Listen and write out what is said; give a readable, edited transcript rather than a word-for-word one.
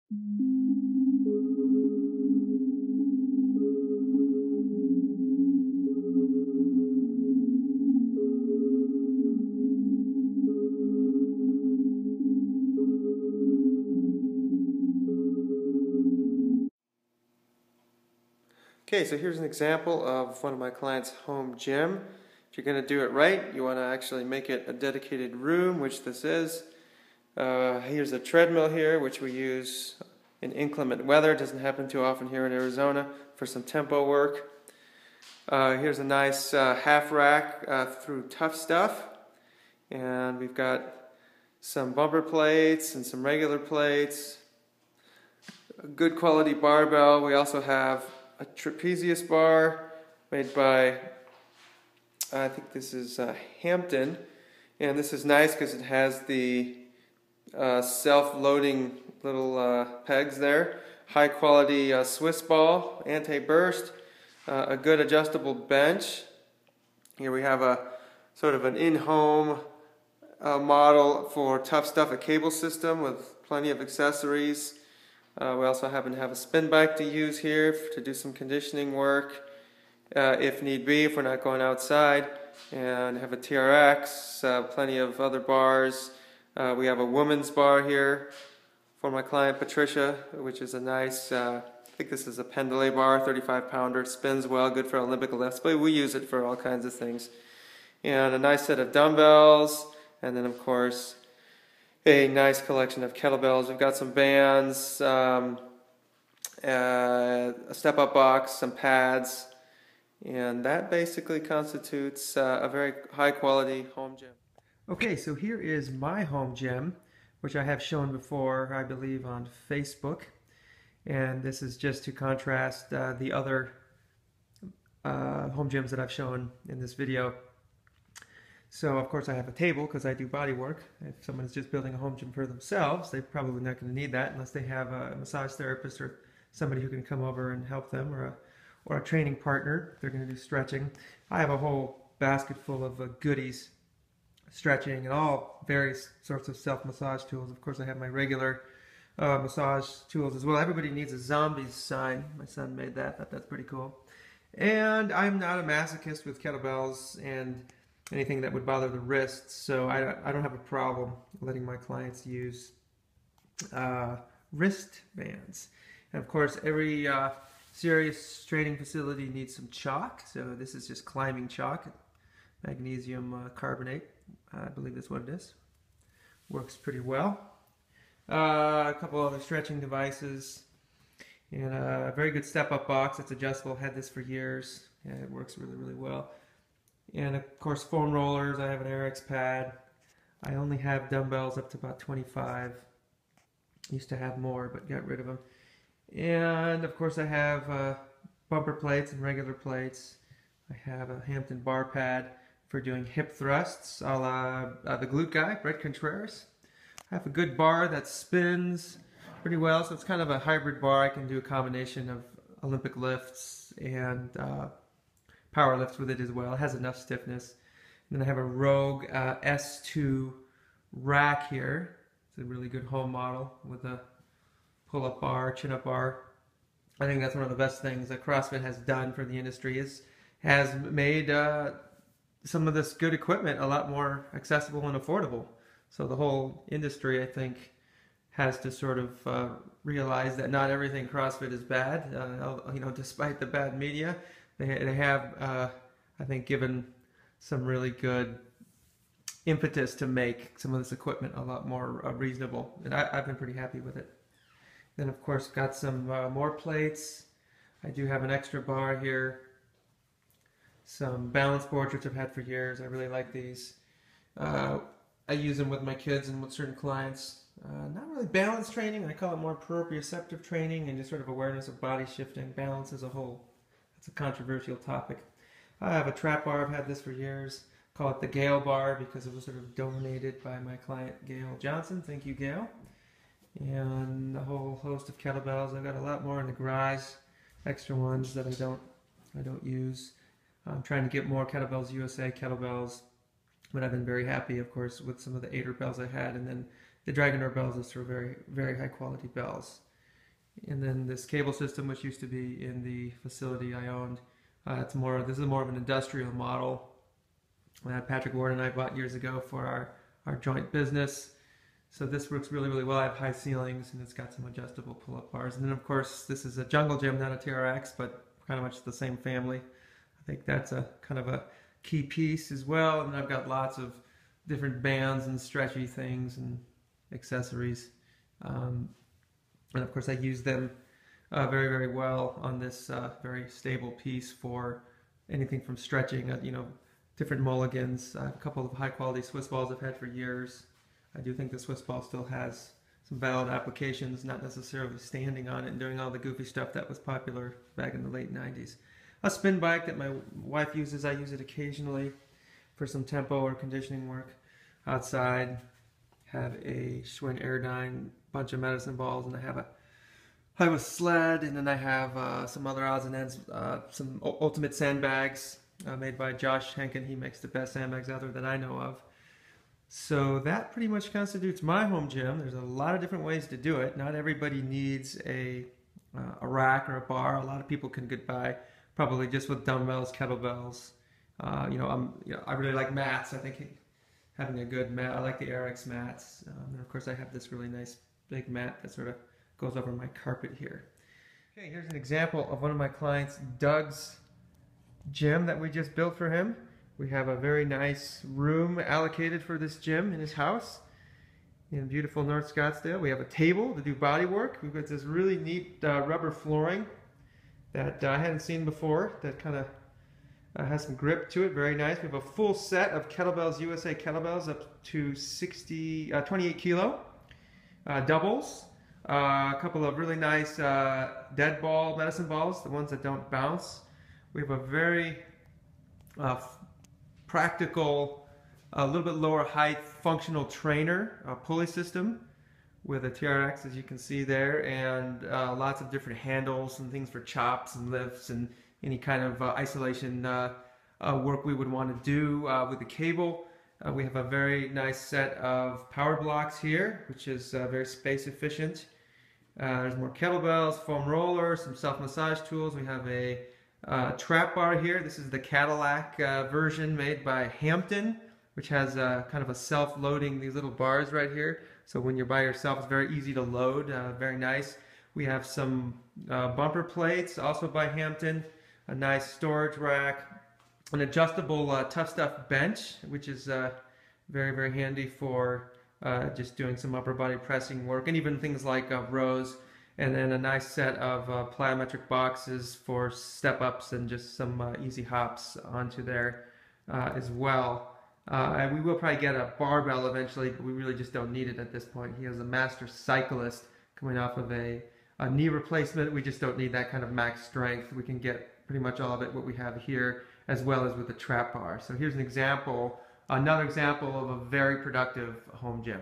Okay, so here's an example of one of my clients' home gym. If you're going to do it right, you want to actually make it a dedicated room, which this is. Here's a treadmill here, which we use in inclement weather. It doesn't happen too often here in Arizona for some tempo work. Here's a nice half rack through Tough Stuff. And we've got some bumper plates and some regular plates. A good quality barbell. We also have a trapezius bar made by, I think this is Hampton, and this is nice because it has the self-loading little pegs there. High quality Swiss ball, anti-burst, a good adjustable bench. Here we have a sort of an in-home model for Tough Stuff, a cable system with plenty of accessories. We also happen to have a spin bike to use here to do some conditioning work if need be, if we're not going outside. And have a TRX, plenty of other bars. We have a woman's bar here for my client Patricia, which is a nice, I think this is a Pendlay bar, 35-pounder, spins well, good for Olympic lifts, but we use it for all kinds of things. And a nice set of dumbbells, and then of course a nice collection of kettlebells. We've got some bands, a step-up box, some pads, and that basically constitutes a very high-quality home gym. Okay, so here is my home gym, which I have shown before, I believe, on Facebook. And this is just to contrast the other home gyms that I've shown in this video. So of course I have a table because I do body work. If someone is just building a home gym for themselves, they're probably not going to need that unless they have a massage therapist or somebody who can come over and help them, or a training partner if they're going to do stretching. I have a whole basket full of goodies, stretching and all various sorts of self-massage tools. Of course I have my regular massage tools as well. Everybody needs a zombies sign. My son made that. I thought that's pretty cool. And I'm not a masochist with kettlebells and anything that would bother the wrists, so I don't have a problem letting my clients use wristbands. And of course, every serious training facility needs some chalk, so this is just climbing chalk, magnesium carbonate, I believe that's what it is. Works pretty well. A couple other stretching devices, and a very good step-up box. It's adjustable. Had this for years. Yeah, it works really, really well. And of course foam rollers. I have an RX pad. I only have dumbbells up to about 25. Used to have more, but got rid of them. And of course I have bumper plates and regular plates. I have a Hampton bar pad for doing hip thrusts, a la the glute guy, Brett Contreras. I have a good bar that spins pretty well, so it's kind of a hybrid bar. I can do a combination of Olympic lifts and power lifts with it as well. It has enough stiffness. And then I have a Rogue S2 rack here. It's a really good home model with a pull-up bar, chin-up bar. I think that's one of the best things that CrossFit has done for the industry, has made some of this good equipment a lot more accessible and affordable. So the whole industry, I think, has to sort of realize that not everything CrossFit is bad. You know, despite the bad media, they have, I think, given some really good impetus to make some of this equipment a lot more reasonable, and I've been pretty happy with it. Then, of course, got some more plates. I do have an extra bar here. Some balance boards, which I've had for years. I really like these. I use them with my kids and with certain clients. Not really balance training. I call it more proprioceptive training and just sort of awareness of body shifting, balance as a whole. That's a controversial topic. I have a trap bar. I've had this for years. Call it the Gail bar because it was sort of donated by my client Gail Johnson. Thank you, Gail. And a whole host of kettlebells. I've got a lot more in the garage, extra ones that I don't use. I'm trying to get more Kettlebells USA kettlebells, but I've been very happy, of course, with some of the Aider bells I had, and then the Dragonor bells are very, very high quality bells. And then this cable system, which used to be in the facility I owned, this is more of an industrial model that Patrick Ward and I bought years ago for our joint business. So this works really, really well. I have high ceilings and it's got some adjustable pull-up bars. And then of course, this is a jungle gym, not a TRX, but kind of much the same family. I think that's a kind of a key piece as well. And I've got lots of different bands and stretchy things and accessories. And of course I use them very, very well on this very stable piece for anything from stretching, different mulligans. I have a couple of high quality Swiss balls I've had for years. I do think the Swiss ball still has some valid applications, not necessarily standing on it and doing all the goofy stuff that was popular back in the late 90s. A spin bike that my wife uses, I use it occasionally for some tempo or conditioning work outside. Have a Schwinn Airdyne, bunch of medicine balls, and I have a sled, and then I have some other odds and ends, some ultimate sandbags made by Josh Henkin. He makes the best sandbags out there that I know of. So that pretty much constitutes my home gym. There's a lot of different ways to do it. Not everybody needs a rack or a bar. A lot of people can get by probably just with dumbbells, kettlebells. I really like mats. I think having a good mat. I like the RX mats. And of course I have this really nice big mat that sort of goes over my carpet here. Okay, here's an example of one of my clients, Doug's gym that we just built for him. We have a very nice room allocated for this gym in his house in beautiful North Scottsdale. We have a table to do body work. We've got this really neat rubber flooring that I hadn't seen before that kind of has some grip to it, very nice. We have a full set of kettlebells, USA kettlebells up to 28 kilo, doubles, a couple of really nice dead ball medicine balls, the ones that don't bounce. We have a very practical, a little bit lower height functional trainer, pulley system with a TRX, as you can see there, and lots of different handles and things for chops and lifts and any kind of isolation work we would want to do with the cable. We have a very nice set of power blocks here, which is very space efficient. There's more kettlebells, foam rollers, some self-massage tools. We have a trap bar here. This is the Cadillac version made by Hampton, which has kind of a self-loading, these little bars right here. So when you're by yourself, it's very easy to load, very nice. We have some bumper plates, also by Hampton, a nice storage rack, an adjustable Tough Stuff bench, which is very, very handy for just doing some upper body pressing work, and even things like rows. And then a nice set of plyometric boxes for step-ups and just some easy hops onto there as well. And we will probably get a barbell eventually, but we really just don't need it at this point. He is a master cyclist coming off of a knee replacement. We just don't need that kind of max strength. We can get pretty much all of it what we have here, as well as with the trap bar. So here's an example, another example of a very productive home gym.